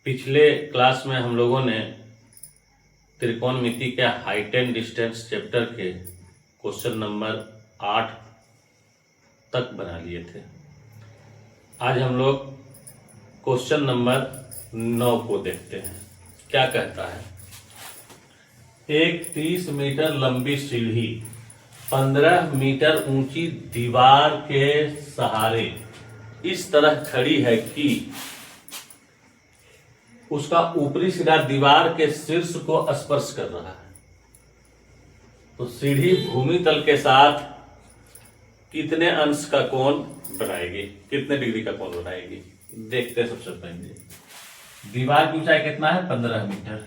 पिछले क्लास में हम लोगों ने त्रिकोणमिति के हाइट एंड डिस्टेंस चैप्टर के क्वेश्चन नंबर 8 तक बना लिए थे। आज हम लोग क्वेश्चन नंबर 9 को देखते हैं। क्या कहता है, एक 30 मीटर लंबी सीढ़ी 15 मीटर ऊंची दीवार के सहारे इस तरह खड़ी है कि उसका ऊपरी सिरा दीवार के शीर्ष को स्पर्श कर रहा है। तो सीढ़ी भूमि तल के साथ कितने अंश का कोण बनाएगी, कितने डिग्री का कोण बनाएगी, देखते हैं। सबसे पहले दीवार की ऊंचाई कितना है, 15 मीटर।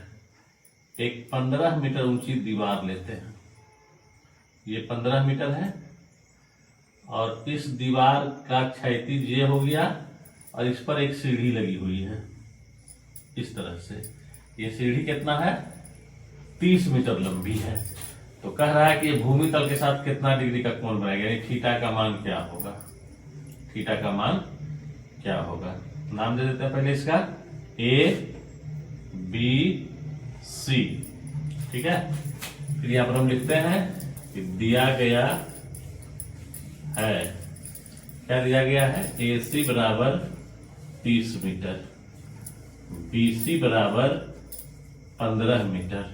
एक 15 मीटर ऊंची दीवार लेते हैं। ये 15 मीटर है और इस दीवार का क्षैतिज ये हो गया और इस पर एक सीढ़ी लगी हुई है इस तरह से। ये सीढ़ी कितना है, 30 मीटर लंबी है। तो कह रहा है कि ये भूमि तल के साथ कितना डिग्री का कोण बनाएगा, यानी थीटा का मान क्या होगा। थीटा का मान क्या होगा, नाम दे देते हैं पहले इसका ए बी सी। ठीक है, फिर यहां पर हम लिखते हैं कि दिया गया है, क्या दिया गया है, ए सी बराबर 30 मीटर, BC बराबर 15 मीटर।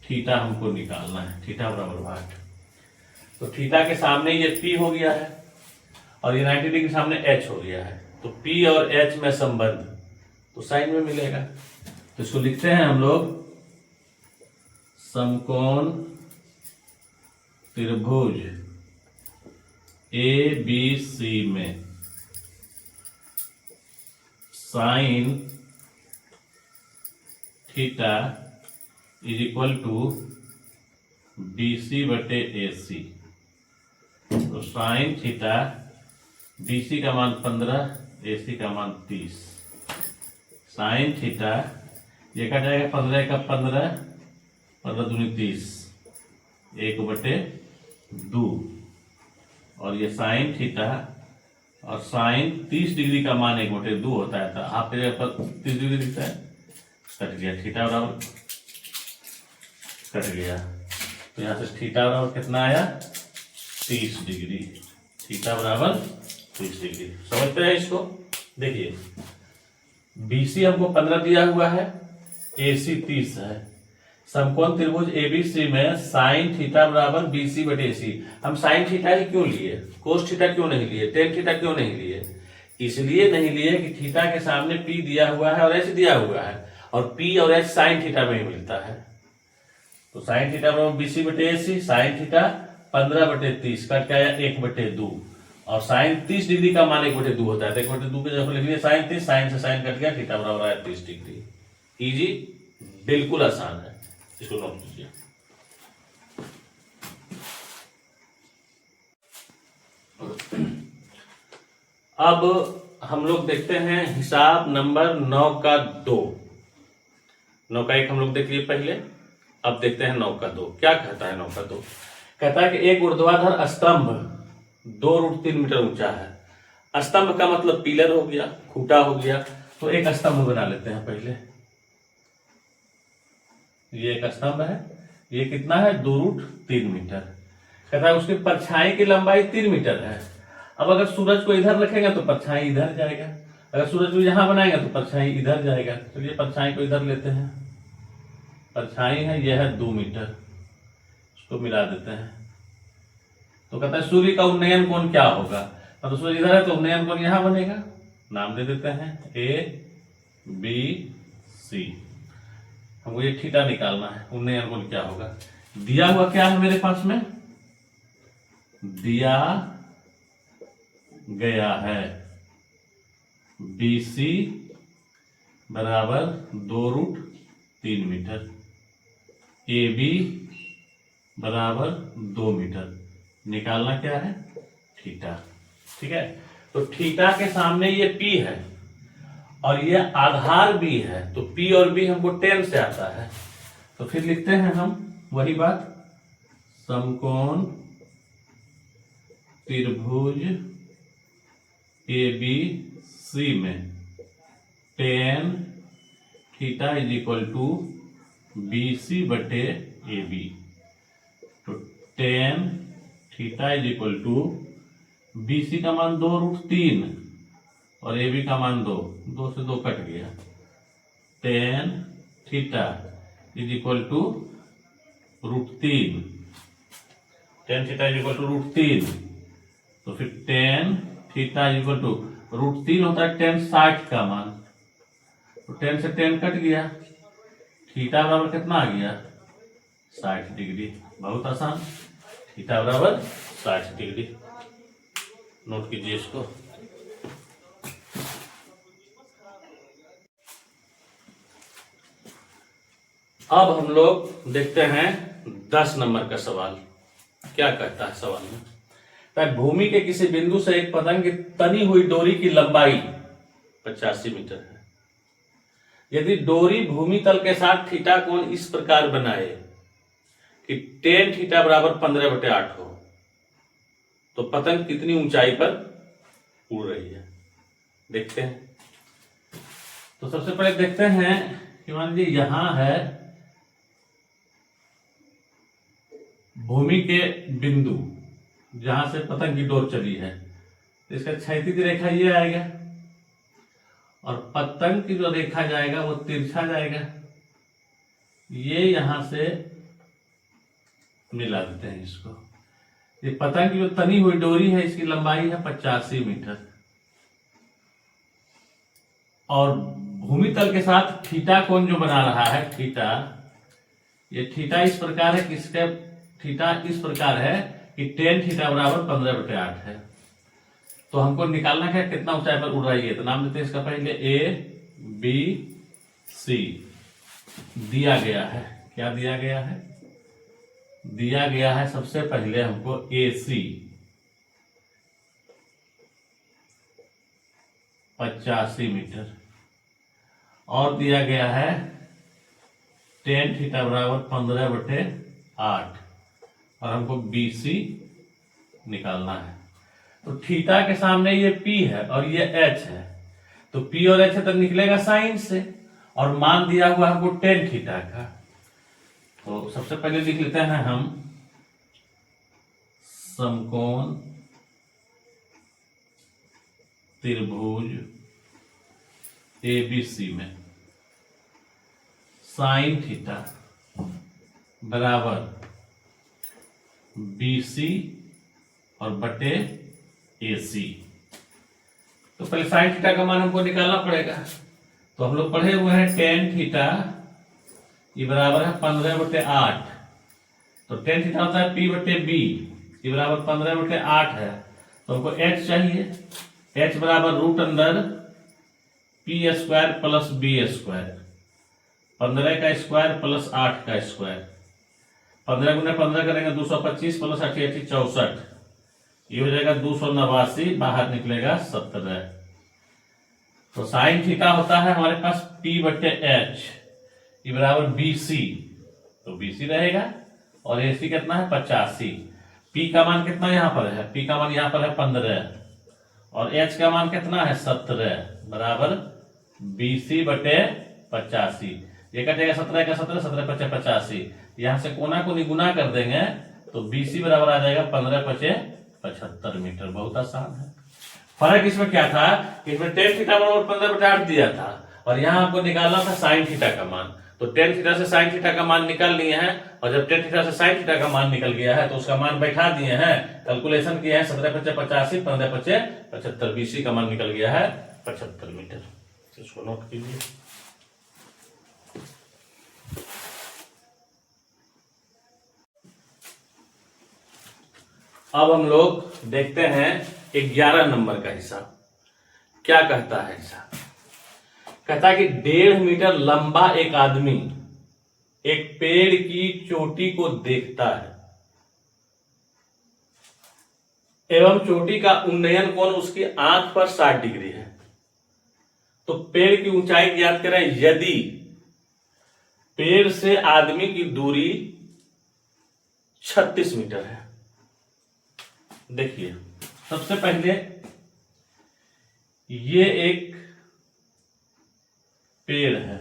थीटा हमको निकालना है, थीटा बराबर 8। तो थीटा के सामने ये P हो गया है और ये 90 डिग्री सामने H हो गया है। तो P और H में संबंध तो साइन में मिलेगा। तो इसको लिखते हैं हम लोग, समकोण त्रिभुज ABC में sine theta is equal to BC बटे AC। तो साइन थीटा BC का मान 15, AC का मान 30। साइन थीटा ये कट जाएगा, 15 का 15, 15 दूनी 30, 1 बटे 2। और ये साइन थीटा और साइन 30 डिग्री का मान 1 बटे 2 होता है। तो आपके जगह पर 30 डिग्री दिखता है, कट गया। थीटा बराबर कट गया, तो यहां से थीटा बराबर कितना आया, 30 डिग्री। थीटा बराबर 30 डिग्री। समझते हैं इसको। देखिए BC हमको 15 दिया हुआ है, AC 30 है। समकोण त्रिभुज ABC में साइन थीटा बराबर BC बटे AC। हम साइन थीटा ही क्यों लिए, कोस थीटा क्यों नहीं लिए, टेन थीटा क्यों नहीं लिए? इसलिए नहीं लिए कि थीटा के सामने P दिया हुआ है और H दिया हुआ है, और P और H साइन थीटा में ही मिलता है। तो साइन थीटा बराबर BC बटे AC। साइन थीटा 15 बटे 30 कट गया 1 बटे 2, और साइन 30 डिग्री का मान 1 बटे 2 होता है। तो 1 बटे 2 के जगह लिख लिया साइन 30, साइन से साइन कट गया, थीटा बराबर आया 30 डिग्री। इजी, बिल्कुल आसान है, इसको नोट कीजिए। अब हम लोग देखते हैं हिसाब नंबर 9 का 2। 9 का 1 हम लोग देख लिए पहले, अब देखते हैं 9 का 2। क्या कहता है 9 का 2? कहता है कि एक ऊर्ध्वाधर स्तंभ 2√3 मीटर ऊंचा है। स्तंभ का मतलब पिलर हो गया, खूंटा हो गया। तो एक स्तंभ बना लेते हैं पहले। ये एक स्तंभ है, ये कितना है, 2√3 मीटर। कहता है उसकी परछाई की लंबाई 3 मीटर है। अब अगर सूरज को इधर रखेंगे तो परछाई इधर जाएगा, अगर सूरज को यहां बनाएंगे तो परछाई इधर जाएगा। चलिए परछाई को इधर लेते हैं। परछाई है, यह है 2 मीटर, इसको मिला देते हैं। तो कहता है सूर्य का उन्नयन कोण क्या होगा। तो सूर्य इधर है तो उन्नयन कोण यहां बनेगा, नाम दे देते हैं ABC। हमको ये थीटा निकालना है, उन्नयन कोण क्या होगा। दिया हुआ क्या है मेरे पास में, दिया गया है BC बराबर 2√3 मीटर, AB बराबर 2 मीटर। निकालना क्या है, थीटा। ठीक है, तो थीटा के सामने ये P है और ये आधार B है। तो P और B हमको tan से आता है। तो फिर लिखते हैं हम वही बात, समकोण त्रिभुज ABC में tan theta is equal to BC बटे AB। तो tan theta is equal to BC का मान 2√3 और AB का मान 2, 2 से 2 कट गया। Tan theta is equal to √3, tan theta is equal to √3। तो फिर tan theta is equal to √3 होता है टेन 60 का मान, तो टेन से टेन कट गया, थीटा बराबर कितना आ गया 60 डिग्री। बहुत आसान, थीटा बराबर 60 डिग्री। नोट कीजिए इसको। अब हम लोग देखते हैं 10 नंबर का सवाल। क्या कहता है सवाल में, भूमि के किसी बिंदु से एक पतंग की तनी हुई डोरी की लंबाई 85 मीटर है। यदि डोरी भूमि तल के साथ थीटा कोण इस प्रकार बनाए कि टेन थीटा बराबर 15/8 हो, तो पतंग कितनी ऊंचाई पर उड़ रही है। देखते हैं। तो सबसे पहले देखते हैं कि मान लीजिए यहां है भूमि के बिंदु जहां से पतंग की डोर चली है, तो इसका क्षैतिज रेखा ये आएगा और पतंग की जो रेखा जाएगा वो तिरछा जाएगा। ये यहां से मिला देते हैं इसको। ये पतंग की जो तनी हुई डोरी है इसकी लंबाई है 85 मीटर और भूमि तल के साथ थीटा कोण जो बना रहा है थीटा, ये थीटा इस प्रकार है कि इसका थीटा इस प्रकार है कि टेन थीटा बराबर 15/8 है। तो हमको निकालना है कितना ऊंचाई पर उड़ रही है। तो नाम देते हैं इसका पहले ABC दिया गया है। क्या दिया गया है, दिया गया है सबसे पहले हमको AC 85 मीटर और दिया गया है टेन थीटा बराबर 15/8 और हमको BC निकालना है। तो थीटा के सामने ये P है और ये H है, तो P और H है तो निकलेगा साइन से और मान दिया हुआ हमको टेन थीटा का। तो सबसे पहले लिख लेते हैं हम समकोण त्रिभुज ABC में साइन थीटा बराबर BC और बटे AC। तो पहले साइन थीटा का मान हमको निकालना पड़ेगा। तो हम लोग पढ़े हुए हैं टेन थीटा ये बराबर है 15/8। तो टेन थीटा होता है P बटे B, ये बराबर 15/8 है। तो हमको H चाहिए, H बराबर √P² प्लस B², 15 का स्क्वायर प्लस 8 का स्क्वायर, 15 गुने 15 करेंगे 225 प्लस 8 64, ये हो जाएगा 289, बाहर निकलेगा 17। तो साइन थीटा होता है हमारे पास P बटे H ये बराबर BC, तो BC रहेगा और AC कितना है 85। P का मान कितना यहाँ पर है, P का मान यहाँ पर है 15 और H का मान कितना है 17 बराबर BC बटे 85। ये कटेगा 17 का 17, 17 पचे 85, यहां से कोना को निगुना कर देंगे तो BC बराबर आ जाएगा 15 पचे 75 मीटर। बहुत आसान है। फर्क इसमें क्या था, इसमें टेन थीटा बराबर 15/8 दिया था और यहाँ आपको निकालना था साइन थीटा का मान। तो टेन थीटा से साइन थीटा का मान निकाल लिए हैं और जब टेन थीटा से साइन थीटा का मान निकल गया है तो उसका मान बैठा दिए हैं, कैलकुलेशन किया है 17 पचे 85, 15 पचे 75, BC का मान निकल गया है 75 मीटर। इसको नोट कीजिए। अब हम लोग देखते हैं 11 नंबर का हिसाब। क्या कहता है हिसाब, कहता है कि 1.5 मीटर लंबा एक आदमी एक पेड़ की चोटी को देखता है एवं चोटी का उन्नयन कोण उसकी आंख पर 60 डिग्री है। तो पेड़ की ऊंचाई ज्ञात करें यदि पेड़ से आदमी की दूरी 36 मीटर है। देखिए सबसे पहले ये एक पेड़ है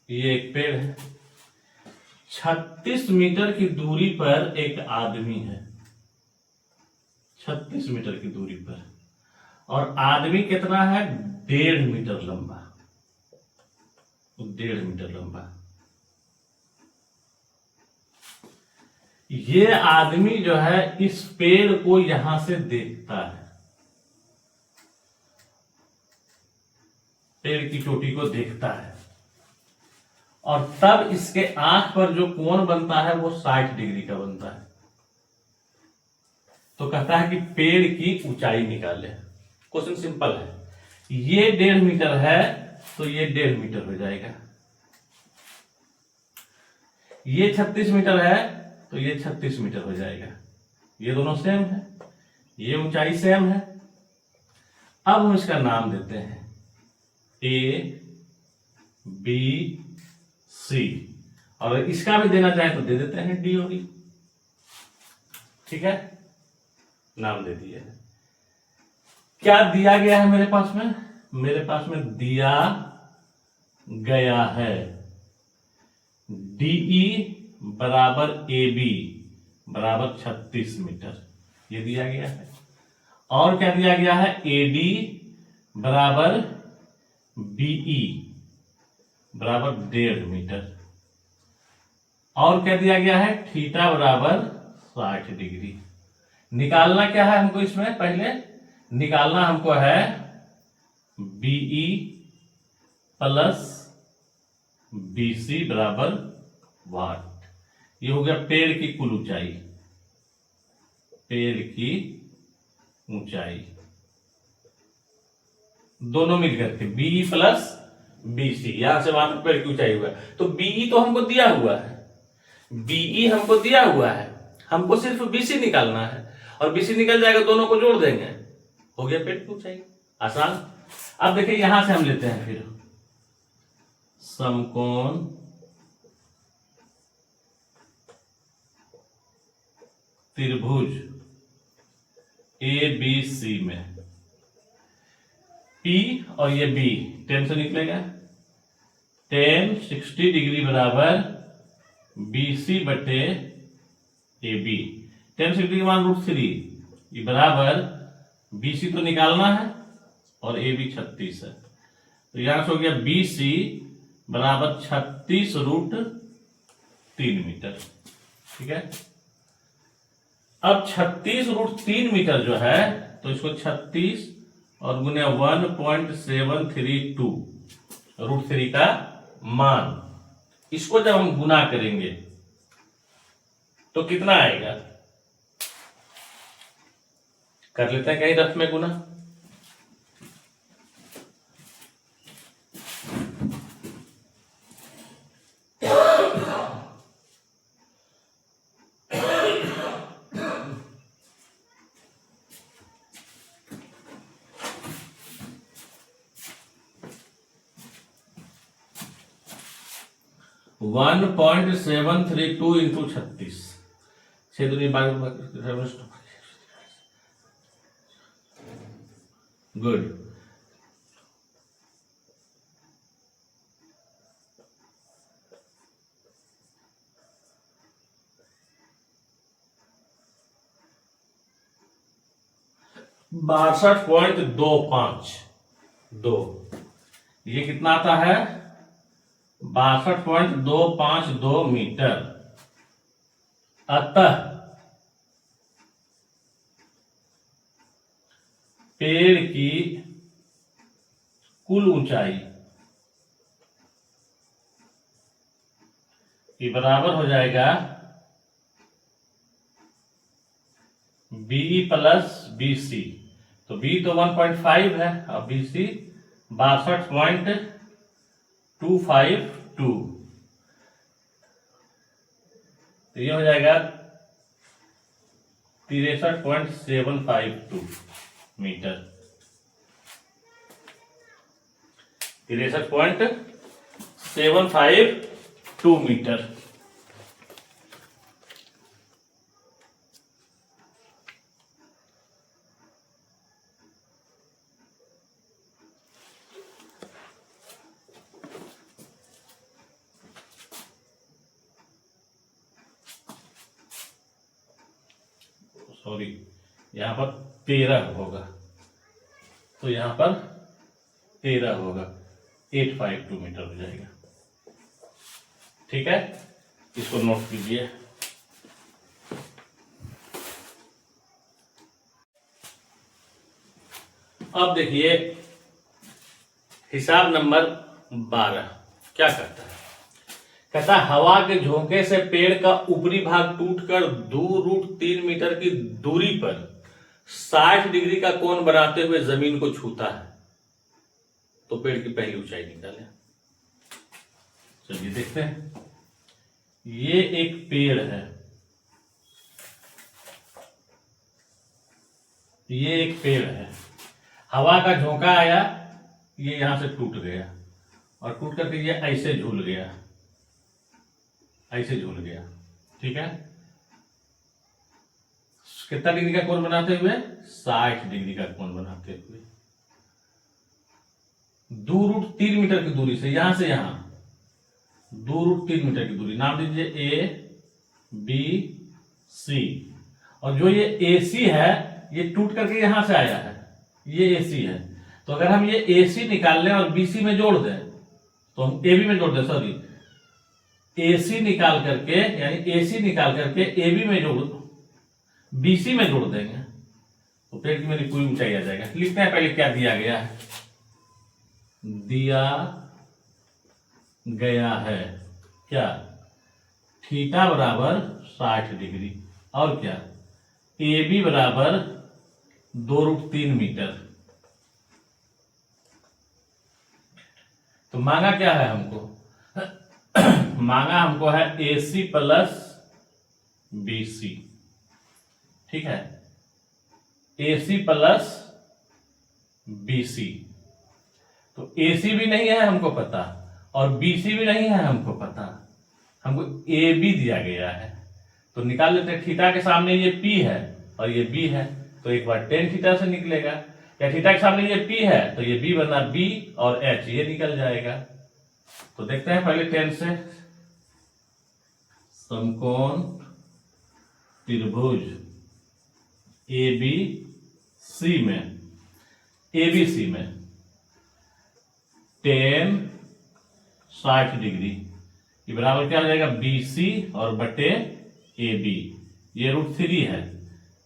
ये एक पेड़ है। 36 मीटर की दूरी पर एक आदमी है, 36 मीटर की दूरी पर, और आदमी कितना है? 1.5 मीटर लंबा, 1.5 मीटर लंबा। ये आदमी जो है इस पेड़ को यहां से देखता है, पेड़ की चोटी को देखता है, और तब इसके आंख पर जो कोण बनता है वो 60 डिग्री का बनता है। तो कहता है कि पेड़ की ऊंचाई निकाले। क्वेश्चन सिंपल है, ये 1.5 मीटर है तो ये 1.5 मीटर हो जाएगा, ये 36 मीटर है तो ये 36 मीटर हो जाएगा, ये दोनों सेम है, ये ऊंचाई सेम है। अब हम इसका नाम देते हैं ए बी सी, और इसका भी देना चाहे तो दे देते हैं डी और ई। ठीक है, नाम दे दिया है। क्या दिया गया है मेरे पास में? मेरे पास में दिया गया है डीई बराबर ए बी बराबर 36 मीटर, ये दिया गया है। और क्या दिया गया है? ए डी बराबर बीई बराबर 1.5 मीटर। और क्या दिया गया है? थीटा बराबर 60 डिग्री। निकालना क्या है हमको इसमें? पहले निकालना हमको है बीई प्लस बीसी बराबर वाट। ये हो गया पेड़ की कुल ऊंचाई, पेड़ की ऊंचाई दोनों मिलकर के बीई प्लस बीसी, यहां से वहां तक पेड़ की ऊंचाई हुआ। तो बीई तो हमको दिया हुआ है, बीई हमको दिया हुआ है, हमको सिर्फ बीसी निकालना है, और बीसी निकल जाएगा, दोनों को जोड़ देंगे, हो गया पेड़ की ऊंचाई। आसान। अब देखिए यहां से हम लेते हैं फिर समकोण त्रिभुज ए बी सी में P और ये B 10 से निकलेगा, 10 60 डिग्री बराबर BC बटे AB। 10 60 डिग्री मान √3, ये बराबर BC तो निकालना है और AB 36 है, तो यहां से हो गया BC बराबर 36 √3 मीटर। ठीक है, अब 36 √3 मीटर जो है, तो इसको 36 और गुने 1.732 √3 का मान, इसको जब हम गुना करेंगे तो कितना आएगा? कर लेते हैं कहीं रफ में गुना। वन 1.732 इंटू 36, 6 दूनी 12, गुड। बासठ 62.2, ये कितना आता है? 62.252 मीटर। अतः पेड़ की कुल ऊंचाई ये बराबर हो जाएगा बीई प्लस बीसी, तो बी तो 1.5 है और बीसी 62.252, तो ये हो जाएगा 63.752 मीटर, 63.752 मीटर। सॉरी यहाँ पर 13 होगा, तो यहाँ पर 13 होगा, 852 मीटर हो जाएगा। ठीक है, इसको नोट कीजिए। अब देखिए हिसाब नंबर 12 क्या करता है। कहता है हवा के झोंके से पेड़ का ऊपरी भाग टूटकर (2√3 मीटर की दूरी पर 60 डिग्री का कोण बनाते हुए जमीन को छूता है, तो पेड़ की पहली ऊंचाई निकालें। चलिए देखते हैं। ये एक पेड़ है, ये एक पेड़ है, हवा का झोंका आया, ये यहां से टूट गया और टूट करके ये ऐसे झूल गया, ऐसे झूल गया। ठीक है, कितना डिग्री का कोण बनाते हुए? 60 डिग्री का कोण बनाते हुए 2√3 मीटर की दूरी से, यहां से यहां 2√3 मीटर की दूरी, नाम दीजिए ए बी सी। और जो ये ए सी है ये टूट करके यहां से आया है, ये ए सी है। तो अगर हम ये ए सी निकाल लें और बी सी में जोड़ दें, तो हम ए बी में जोड़ दें, सॉरी ए सी निकाल करके, यानी ए सी निकाल करके ए बी में जोड़, बी सी में जोड़ देंगे, तो पेड़ की मेरी पूरी ऊंचाई आ जाएगा। लिखते हैं पहले क्या दिया गया है। दिया गया है क्या? थीटा बराबर 60 डिग्री, और क्या? ए बी बराबर 2√3 मीटर। तो मांगा क्या है हमको? मांगा हमको है ए सी प्लस बी सी। ठीक है, ए सी प्लस बी सी। तो ए सी भी नहीं है हमको पता और बी सी भी नहीं है हमको पता, हमको ए बी दिया गया है। तो निकाल लेते हैं। थीटा के सामने ये पी है और ये बी है, तो एक बार टेन थीटा से निकलेगा। या थीटा के सामने ये पी है तो ये बी बना बी और एच ये निकल जाएगा। तो देखते हैं पहले टेन से। समकोण त्रिभुज ए बी सी में, ए बी सी में टेन 60 डिग्री, ये बराबर क्या हो जाएगा? बी सी और बटे ए बी, ये √3 है,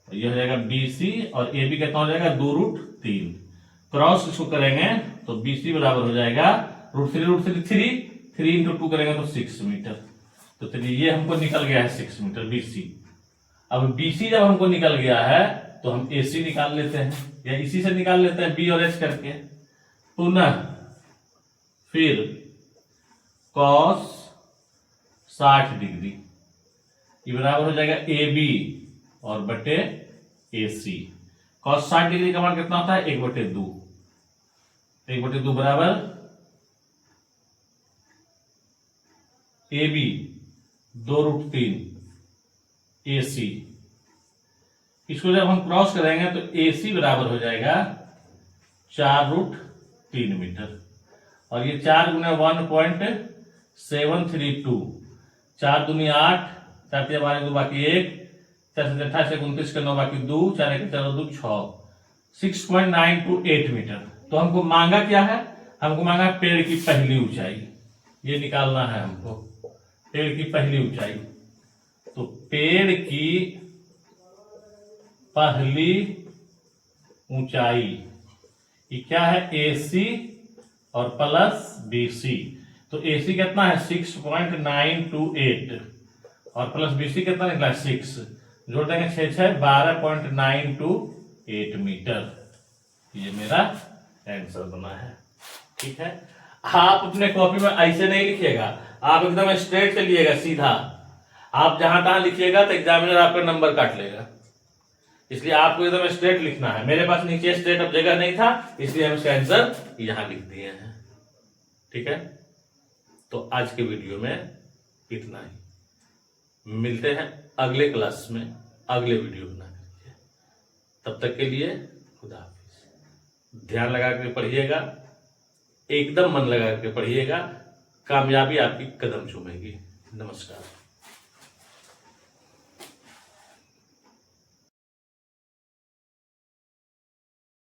ये हो जाएगा बी सी और ए बी कितना हो जाएगा? 2√3। क्रॉस इसको करेंगे तो बी सी बराबर हो जाएगा √3 3 इंटू 2 करेंगे तो 6 मीटर। तो चलिए ये हमको निकल गया है 6 मीटर बी सी। अब बी सी जब हमको निकल गया है तो हम ए सी निकाल लेते हैं, या इसी से निकाल लेते हैं बी और एच करके। पुनः फिर cos 60 डिग्री, ये बराबर हो जाएगा ए बी और बटे ए सी। cos 60 डिग्री का मान कितना होता है? 1/2। 1/2 बराबर ए बी 2√3 ए सी। इसको जब हम क्रॉस करेंगे तो ए सी बराबर हो जाएगा 4√3 मीटर, और ये 4 गुना 1.732, 4 दूनी 8, 4 3 12 बाकी 1, 4 7 28 29 के 9 बाकी 2, 4 1 4 2 6, 6.928 मीटर। तो हमको मांगा क्या है? हमको मांगा पेड़ की पहली ऊंचाई, ये निकालना है हमको, पेड़ की पहली ऊंचाई। तो पेड़ की पहली ऊंचाई ये क्या है? ए सी और प्लस बी सी। तो ए सी कितना है? 6.928 और प्लस बी सी कितना निकला? 6, जोड़ देंगे 6 6 12.928 मीटर। ये मेरा आंसर बना है। ठीक है, आप अपने कॉपी में ऐसे नहीं लिखिएगा, आप एकदम स्ट्रेट चलिएगा सीधा। आप जहां तहां लिखिएगा तो एग्जामिनर आपका नंबर काट लेगा, इसलिए आपको एकदम स्ट्रेट लिखना है। मेरे पास नीचे स्ट्रेट अब जगह नहीं था, इसलिए हम इसका आंसर यहां लिख दिए हैं। ठीक है, तो आज के वीडियो में इतना ही, मिलते हैं अगले क्लास में अगले वीडियो बना करके। तब तक के लिए खुदा हाफिज। ध्यान लगा के पढ़िएगा, एकदम मन लगा के पढ़िएगा, कामयाबी आपकी कदम चूमेगी। नमस्कार।